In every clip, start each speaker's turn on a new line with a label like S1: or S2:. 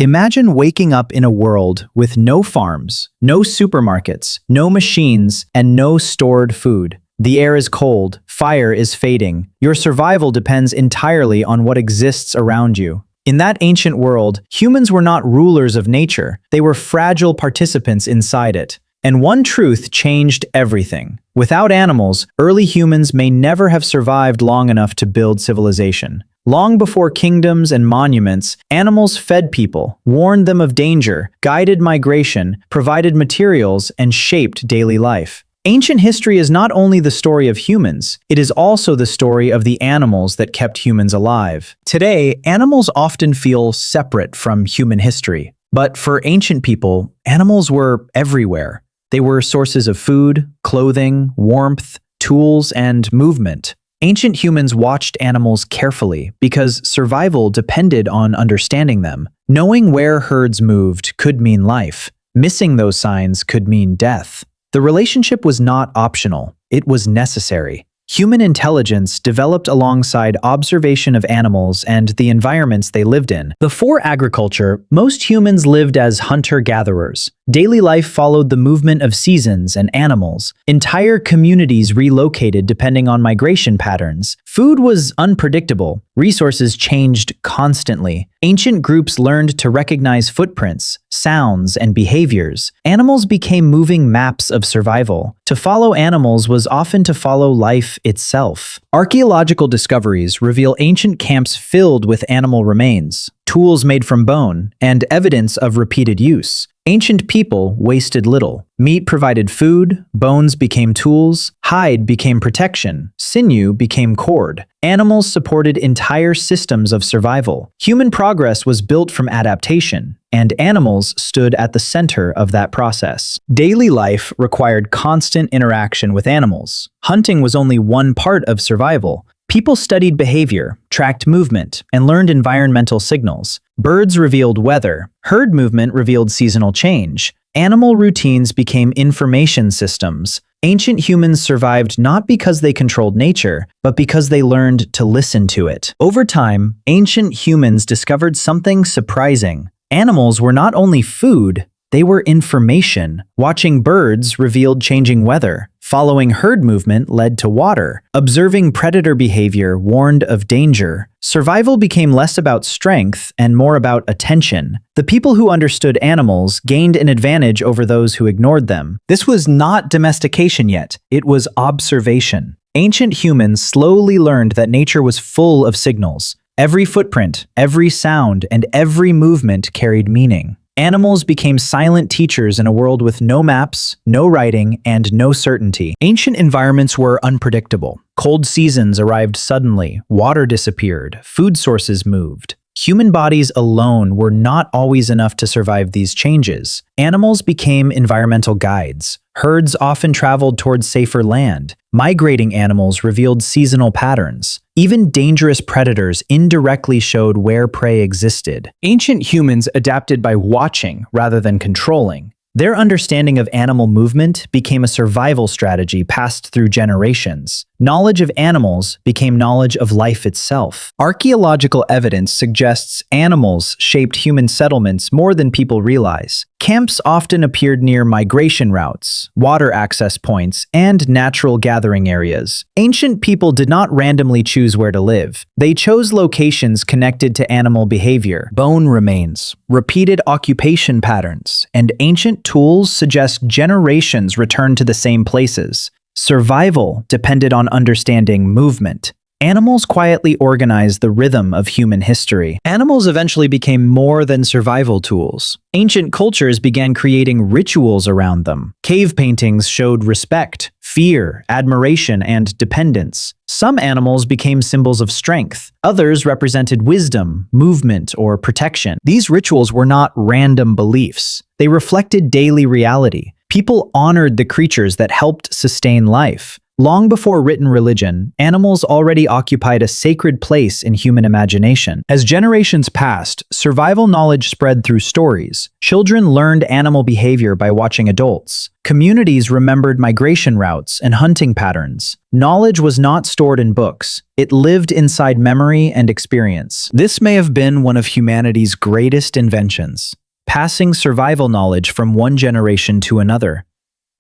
S1: Imagine waking up in a world with no farms, no supermarkets, no machines, and no stored food. The air is cold, fire is fading. Your survival depends entirely on what exists around you. In that ancient world, humans were not rulers of nature, they were fragile participants inside it. And one truth changed everything. Without animals, early humans may never have survived long enough to build civilization. Long before kingdoms and monuments, animals fed people, warned them of danger, guided migration, provided materials, and shaped daily life. Ancient history is not only the story of humans, it is also the story of the animals that kept humans alive. Today, animals often feel separate from human history. But for ancient people, animals were everywhere. They were sources of food, clothing, warmth, tools, and movement. Ancient humans watched animals carefully because survival depended on understanding them. Knowing where herds moved could mean life. Missing those signs could mean death. The relationship was not optional, it was necessary. Human intelligence developed alongside observation of animals and the environments they lived in. Before agriculture, most humans lived as hunter-gatherers. Daily life followed the movement of seasons and animals. Entire communities relocated depending on migration patterns. Food was unpredictable. Resources changed constantly. Ancient groups learned to recognize footprints, sounds, and behaviors. Animals became moving maps of survival. To follow animals was often to follow life itself. Archaeological discoveries reveal ancient camps filled with animal remains, tools made from bone, and evidence of repeated use. Ancient people wasted little. Meat provided food, bones became tools, hide became protection, sinew became cord. Animals supported entire systems of survival. Human progress was built from adaptation, and animals stood at the center of that process. Daily life required constant interaction with animals. Hunting was only one part of survival. People studied behavior, tracked movement, and learned environmental signals. Birds revealed weather. Herd movement revealed seasonal change. Animal routines became information systems. Ancient humans survived not because they controlled nature, but because they learned to listen to it. Over time, ancient humans discovered something surprising. Animals were not only food, they were information. Watching birds revealed changing weather. Following herd movement led to water. Observing predator behavior warned of danger. Survival became less about strength and more about attention. The people who understood animals gained an advantage over those who ignored them. This was not domestication yet, it was observation. Ancient humans slowly learned that nature was full of signals. Every footprint, every sound, and every movement carried meaning. Animals became silent teachers in a world with no maps, no writing, and no certainty. Ancient environments were unpredictable. Cold seasons arrived suddenly, water disappeared, food sources moved. Human bodies alone were not always enough to survive these changes. Animals became environmental guides. Herds often traveled towards safer land. Migrating animals revealed seasonal patterns. Even dangerous predators indirectly showed where prey existed. Ancient humans adapted by watching rather than controlling. Their understanding of animal movement became a survival strategy passed through generations. Knowledge of animals became knowledge of life itself. Archaeological evidence suggests animals shaped human settlements more than people realize. Camps often appeared near migration routes, water access points, and natural gathering areas. Ancient people did not randomly choose where to live. They chose locations connected to animal behavior. Bone remains, repeated occupation patterns, and ancient tools suggest generations returned to the same places. Survival depended on understanding movement. Animals quietly organized the rhythm of human history. Animals eventually became more than survival tools. Ancient cultures began creating rituals around them. Cave paintings showed respect, fear, admiration, and dependence. Some animals became symbols of strength. Others represented wisdom, movement, or protection. These rituals were not random beliefs. They reflected daily reality. People honored the creatures that helped sustain life. Long before written religion, animals already occupied a sacred place in human imagination. As generations passed, survival knowledge spread through stories. Children learned animal behavior by watching adults. Communities remembered migration routes and hunting patterns. Knowledge was not stored in books. It lived inside memory and experience. This may have been one of humanity's greatest inventions, passing survival knowledge from one generation to another.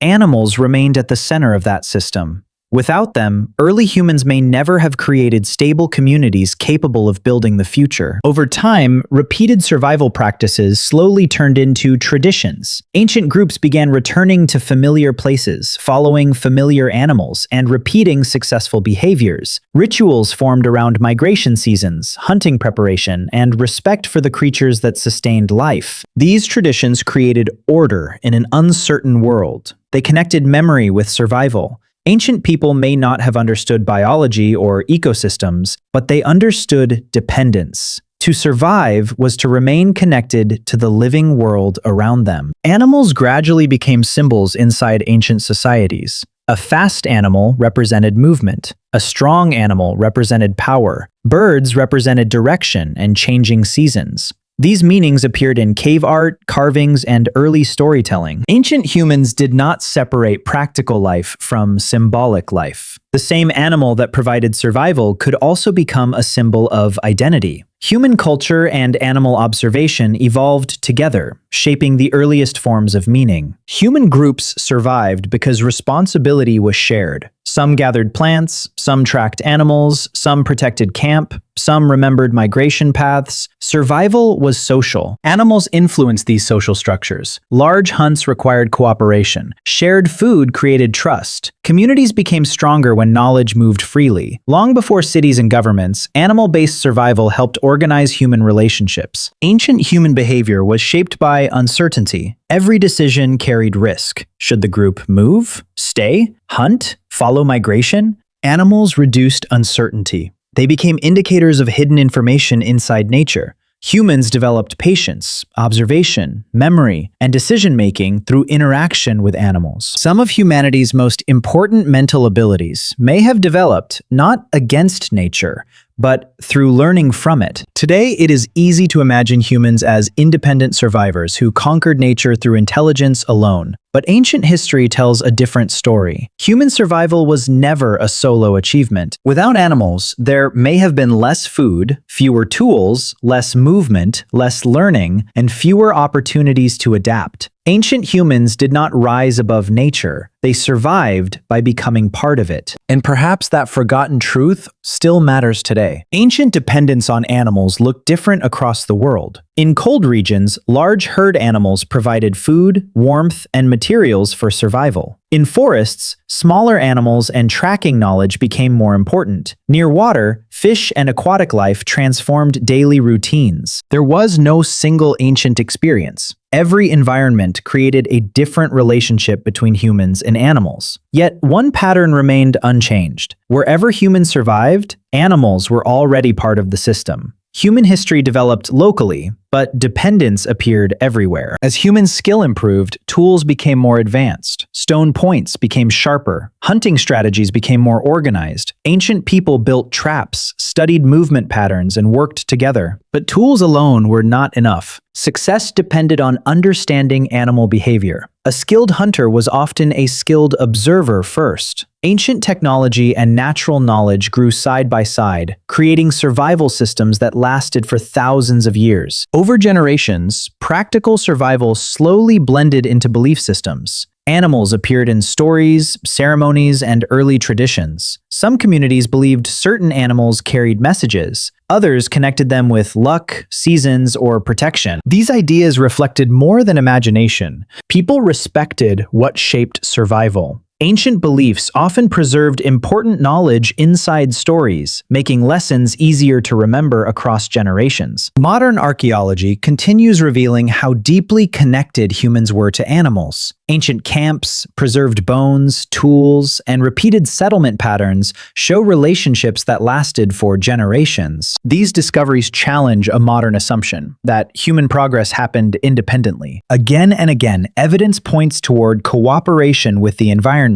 S1: Animals remained at the center of that system. Without them, early humans may never have created stable communities capable of building the future. Over time, repeated survival practices slowly turned into traditions. Ancient groups began returning to familiar places, following familiar animals, and repeating successful behaviors. Rituals formed around migration seasons, hunting preparation, and respect for the creatures that sustained life. These traditions created order in an uncertain world. They connected memory with survival. Ancient people may not have understood biology or ecosystems, but they understood dependence. To survive was to remain connected to the living world around them. Animals gradually became symbols inside ancient societies. A fast animal represented movement. A strong animal represented power. Birds represented direction and changing seasons. These meanings appeared in cave art, carvings, and early storytelling. Ancient humans did not separate practical life from symbolic life. The same animal that provided survival could also become a symbol of identity. Human culture and animal observation evolved together, shaping the earliest forms of meaning. Human groups survived because responsibility was shared. Some gathered plants, some tracked animals, some protected camp, some remembered migration paths. Survival was social. Animals influenced these social structures. Large hunts required cooperation. Shared food created trust. Communities became stronger when knowledge moved freely. Long before cities and governments, animal-based survival helped organize human relationships. Ancient human behavior was shaped by uncertainty. Every decision carried risk. Should the group move, stay, hunt, follow migration? Animals reduced uncertainty. They became indicators of hidden information inside nature. Humans developed patience, observation, memory, and decision-making through interaction with animals. Some of humanity's most important mental abilities may have developed not against nature, but through learning from it. Today, it is easy to imagine humans as independent survivors who conquered nature through intelligence alone. But ancient history tells a different story. Human survival was never a solo achievement. Without animals, there may have been less food, fewer tools, less movement, less learning, and fewer opportunities to adapt. Ancient humans did not rise above nature. They survived by becoming part of it. And perhaps that forgotten truth still matters today. Ancient dependence on animals looked different across the world. In cold regions, large herd animals provided food, warmth, and materials for survival. In forests, smaller animals and tracking knowledge became more important. Near water, fish and aquatic life transformed daily routines. There was no single ancient experience. Every environment created a different relationship between humans and animals. Yet one pattern remained unchanged. Wherever humans survived, animals were already part of the system. Human history developed locally, but dependence appeared everywhere. As human skill improved, tools became more advanced. Stone points became sharper. Hunting strategies became more organized. Ancient people built traps, studied movement patterns, and worked together. But tools alone were not enough. Success depended on understanding animal behavior. A skilled hunter was often a skilled observer first. Ancient technology and natural knowledge grew side by side, creating survival systems that lasted for thousands of years. Over generations, practical survival slowly blended into belief systems. Animals appeared in stories, ceremonies, and early traditions. Some communities believed certain animals carried messages. Others connected them with luck, seasons, or protection. These ideas reflected more than imagination. People respected what shaped survival. Ancient beliefs often preserved important knowledge inside stories, making lessons easier to remember across generations. Modern archaeology continues revealing how deeply connected humans were to animals. Ancient camps, preserved bones, tools, and repeated settlement patterns show relationships that lasted for generations. These discoveries challenge a modern assumption that human progress happened independently. Again and again, evidence points toward cooperation with the environment.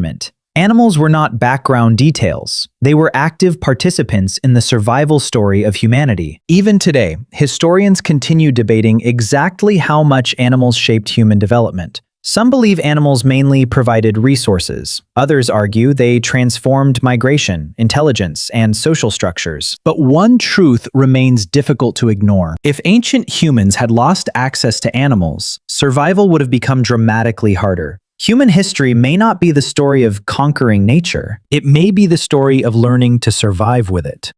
S1: Animals were not background details. They were active participants in the survival story of humanity. Even today, historians continue debating exactly how much animals shaped human development. Some believe animals mainly provided resources. Others argue they transformed migration, intelligence, and social structures. But one truth remains difficult to ignore. If ancient humans had lost access to animals, survival would have become dramatically harder. Human history may not be the story of conquering nature. It may be the story of learning to survive with it.